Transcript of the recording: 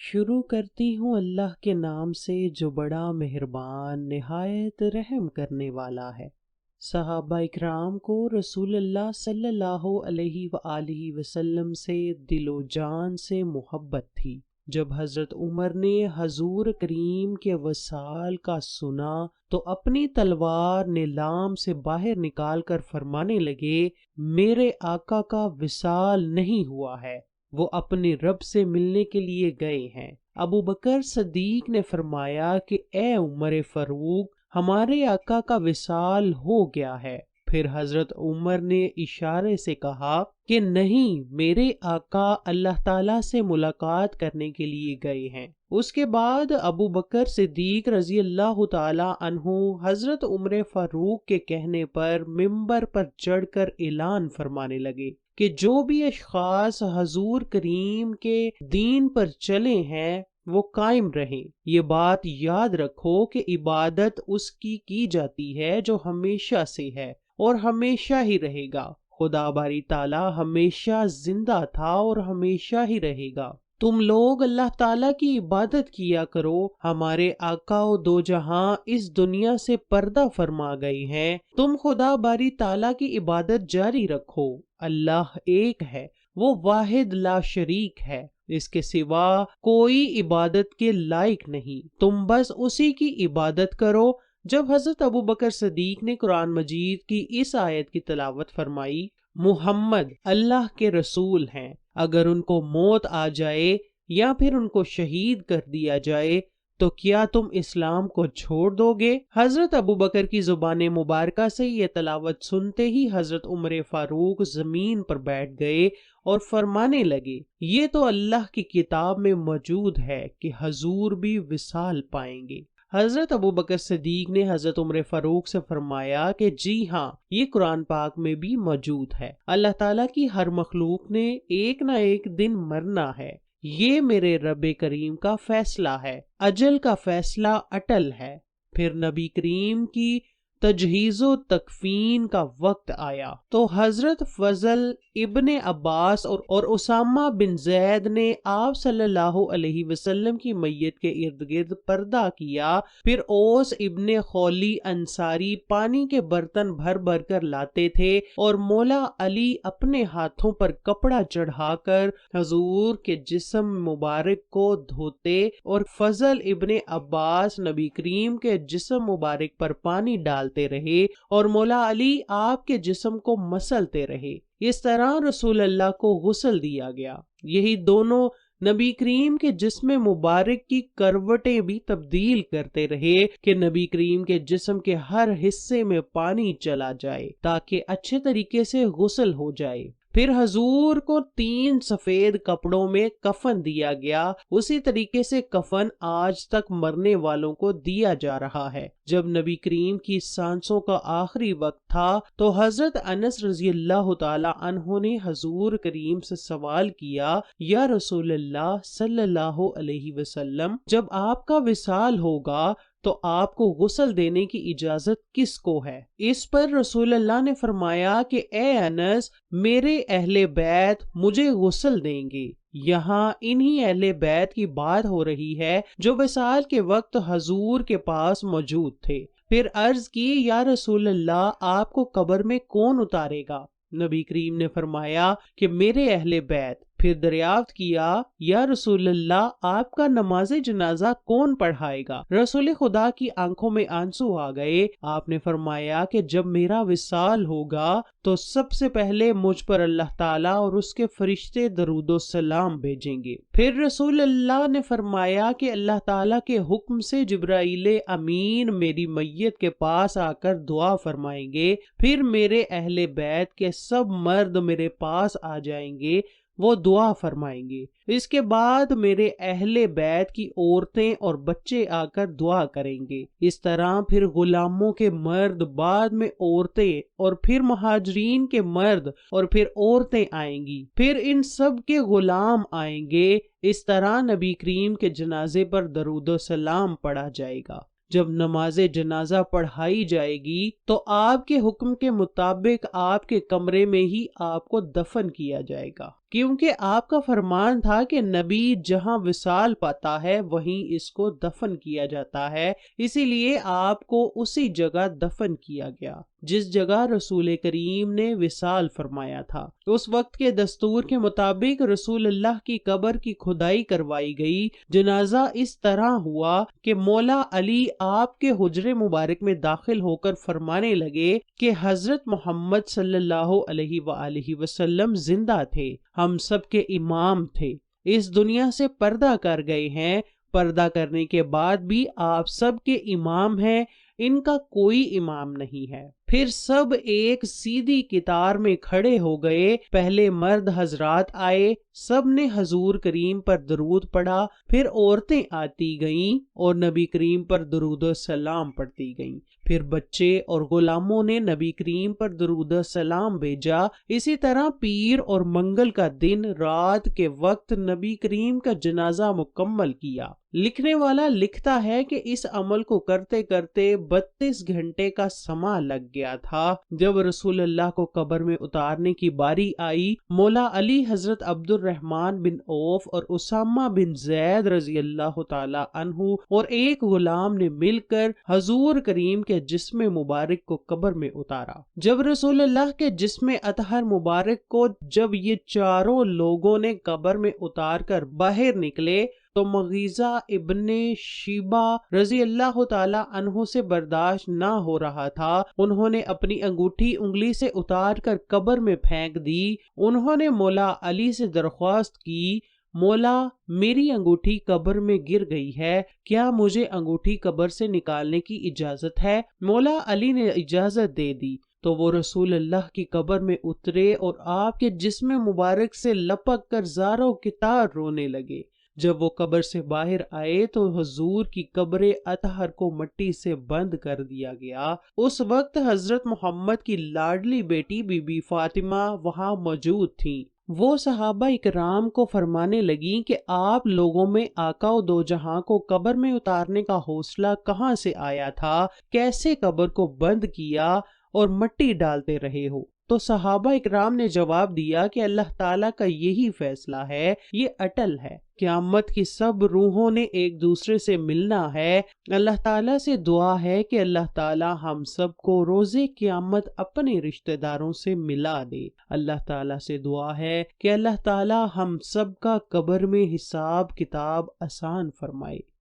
شروع کرتی ہوں اللہ کے نام سے جو بڑا مہربان نہایت رحم کرنے والا ہے۔ صحابہ اکرام کو رسول اللہ صلی اللہ علیہ وآلہ وسلم سے دل و جان سے محبت تھی۔ جب حضرت عمر نے حضور کریم کے وصال کا سنا تو اپنی تلوار نیلام سے باہر نکال کر فرمانے لگے، میرے آقا کا وصال نہیں ہوا ہے، وہ اپنے رب سے ملنے کے لیے گئے ہیں۔ ابو بکر صدیق نے فرمایا کہ اے عمر فاروق، ہمارے آقا کا وصال ہو گیا ہے۔ پھر حضرت عمر نے اشارے سے کہا کہ نہیں، میرے آقا اللہ تعالیٰ سے ملاقات کرنے کے لیے گئے ہیں۔ اس کے بعد ابو بکر صدیق رضی اللہ تعالیٰ عنہ حضرت عمر فاروق کے کہنے پر ممبر پر چڑھ کر اعلان فرمانے لگے کہ جو بھی اشخاص حضور کریم کے دین پر چلے ہیں وہ قائم رہیں۔ یہ بات یاد رکھو کہ عبادت اس کی جاتی ہے جو ہمیشہ سے ہے اور ہمیشہ ہی رہے گا۔ خدا باری تعالیٰ ہمیشہ زندہ تھا اور ہمیشہ ہی رہے گا۔ تم لوگ اللہ تعالیٰ کی عبادت کیا کرو۔ ہمارے آقا و دو جہاں اس دنیا سے پردہ فرما گئے ہیں، تم خدا باری تعالیٰ کی عبادت جاری رکھو۔ اللہ ایک ہے، وہ واحد لا شریک ہے، اس کے سوا کوئی عبادت کے لائق نہیں، تم بس اسی کی عبادت کرو۔ جب حضرت ابو بکر صدیق نے قرآن مجید کی اس آیت کی تلاوت فرمائی، محمد اللہ کے رسول ہیں، اگر ان کو موت آ جائے یا پھر ان کو شہید کر دیا جائے تو کیا تم اسلام کو چھوڑ دو گے؟ حضرت ابو بکر کی زبان مبارکہ سے یہ تلاوت سنتے ہی حضرت عمر فاروق زمین پر بیٹھ گئے اور فرمانے لگے، یہ تو اللہ کی کتاب میں موجود ہے کہ حضور بھی وصال پائیں گے۔ حضرت ابو بکر صدیق نے حضرت عمر فاروق سے فرمایا کہ جی ہاں، یہ قرآن پاک میں بھی موجود ہے، اللہ تعالیٰ کی ہر مخلوق نے ایک نہ ایک دن مرنا ہے، یہ میرے رب کریم کا فیصلہ ہے، اجل کا فیصلہ اٹل ہے۔ پھر نبی کریم کی تجہیز و تکفین کا وقت آیا تو حضرت فضل ابن عباس اور اسامہ بن زید نے آپ صلی اللہ علیہ وسلم کی میت کے ارد گرد پردہ کیا۔ پھر اوس ابن خولی انصاری پانی کے برتن بھر بھر کر لاتے تھے اور مولا علی اپنے ہاتھوں پر کپڑا چڑھا کر حضور کے جسم مبارک کو دھوتے اور فضل ابن عباس نبی کریم کے جسم مبارک پر پانی ڈالتے رہے اور مولا علی آپ کے جسم کو مسلتے رہے۔ اس طرح رسول اللہ کو غسل دیا گیا۔ یہی دونوں نبی کریم کے جسم مبارک کی کروٹیں بھی تبدیل کرتے رہے کہ نبی کریم کے جسم کے ہر حصے میں پانی چلا جائے تاکہ اچھے طریقے سے غسل ہو جائے۔ پھر حضور کو 3 سفید کپڑوں میں کفن دیا گیا، اسی طریقے سے کفن آج تک مرنے والوں کو دیا جا رہا ہے۔ جب نبی کریم کی سانسوں کا آخری وقت تھا تو حضرت انس رضی اللہ تعالی عنہ نے حضور کریم سے سوال کیا، یا رسول اللہ صلی اللہ علیہ وسلم، جب آپ کا وصال ہوگا تو آپ کو غسل دینے کی اجازت کس کو ہے؟ اس پر رسول اللہ نے فرمایا کہ اے انس، میرے اہل بیت مجھے غسل دیں گے۔ یہاں انہی اہل بیت کی بات ہو رہی ہے جو وصال کے وقت حضور کے پاس موجود تھے۔ پھر عرض کی، یا رسول اللہ، آپ کو قبر میں کون اتارے گا؟ نبی کریم نے فرمایا کہ میرے اہل بیت۔ پھر دریافت کیا، یا رسول اللہ، آپ کا نماز جنازہ کون پڑھائے گا؟ رسول خدا کی آنکھوں میں آنسو آ گئے۔ آپ نے فرمایا کہ جب میرا وصال ہوگا تو سب سے پہلے مجھ پر اللہ تعالیٰ اور اس کے فرشتے درود و سلام بھیجیں گے۔ پھر رسول اللہ نے فرمایا کہ اللہ تعالیٰ کے حکم سے جبرائیل امین میری میت کے پاس آ کر دعا فرمائیں گے، پھر میرے اہل بیت کے سب مرد میرے پاس آ جائیں گے، وہ دعا فرمائیں گے۔ اس کے بعد میرے اہل بیت کی عورتیں اور بچے آ کر دعا کریں گے۔ اس طرح پھر غلاموں کے مرد، بعد میں عورتیں، اور پھر مہاجرین کے مرد، اور پھر عورتیں آئیں گی، پھر ان سب کے غلام آئیں گے۔ اس طرح نبی کریم کے جنازے پر درود و سلام پڑھا جائے گا۔ جب نماز جنازہ پڑھائی جائے گی تو آپ کے حکم کے مطابق آپ کے کمرے میں ہی آپ کو دفن کیا جائے گا۔ کیونکہ آپ کا فرمان تھا کہ نبی جہاں وصال پاتا ہے وہیں اس کو دفن کیا جاتا ہے، اسی لیے آپ کو اسی جگہ دفن کیا گیا جس جگہ رسول کریم نے وصال فرمایا تھا۔ اس وقت کے دستور کے مطابق رسول اللہ کی قبر کی کھدائی کروائی گئی۔ جنازہ اس طرح ہوا کہ مولا علی آپ کے حجرے مبارک میں داخل ہو کر فرمانے لگے کہ حضرت محمد صلی اللہ علیہ وآلہ وسلم زندہ تھے، ہم سب کے امام تھے، اس دنیا سے پردہ کر گئے ہیں، پردہ کرنے کے بعد بھی آپ سب کے امام ہیں، ان کا کوئی امام نہیں ہے۔ پھر سب ایک سیدھی قطار میں کھڑے ہو گئے، پہلے مرد حضرات آئے، سب نے حضور کریم پر درود پڑھا، پھر عورتیں آتی گئیں اور نبی کریم پر درود و سلام پڑھتی گئیں، پھر بچے اور غلاموں نے نبی کریم پر درود و سلام بھیجا۔ اسی طرح پیر اور منگل کا دن رات کے وقت نبی کریم کا جنازہ مکمل کیا۔ لکھنے والا لکھتا ہے کہ اس عمل کو کرتے کرتے 32 گھنٹے کا سماں لگ گیا تھا۔ جب رسول اللہ کو قبر میں اتارنے کی باری آئی، مولا علی حضرت عبد الرحمن بن عوف اور اسامہ بن زید رضی اللہ تعالی عنہ اور ایک غلام نے مل کر حضور کریم کے جسم مبارک کو قبر میں اتارا۔ جب رسول اللہ کے جسم اطہر مبارک کو جب یہ چاروں لوگوں نے قبر میں اتار کر باہر نکلے تو مغیزہ ابن شیبہ رضی اللہ تعالی عنہ سے برداشت نہ ہو رہا تھا، انہوں نے اپنی انگوٹھی انگلی سے اتار کر قبر میں پھینک دی۔ انہوں نے مولا علی سے درخواست کی، مولا میری انگوٹھی قبر میں گر گئی ہے، کیا مجھے انگوٹھی قبر سے نکالنے کی اجازت ہے؟ مولا علی نے اجازت دے دی تو وہ رسول اللہ کی قبر میں اترے اور آپ کے جسم مبارک سے لپک کر زاروں قطار رونے لگے۔ جب وہ قبر سے باہر آئے تو حضور کی قبر اطہر کو مٹی سے بند کر دیا گیا۔ اس وقت حضرت محمد کی لاڈلی بیٹی بی بی فاطمہ وہاں موجود تھیں۔ وہ صحابہ اکرام کو فرمانے لگیں کہ آپ لوگوں میں آقا و دو جہاں کو قبر میں اتارنے کا حوصلہ کہاں سے آیا تھا؟ کیسے قبر کو بند کیا اور مٹی ڈالتے رہے ہو؟ تو صحابہ اکرام نے جواب دیا کہ اللہ تعالیٰ کا یہی فیصلہ ہے، یہ اٹل ہے، قیامت کی سب روحوں نے ایک دوسرے سے ملنا ہے۔ اللہ تعالیٰ سے دعا ہے کہ اللہ تعالیٰ ہم سب کو روز قیامت اپنے رشتہ داروں سے ملا دے۔ اللہ تعالیٰ سے دعا ہے کہ اللہ تعالیٰ ہم سب کا قبر میں حساب کتاب آسان فرمائے۔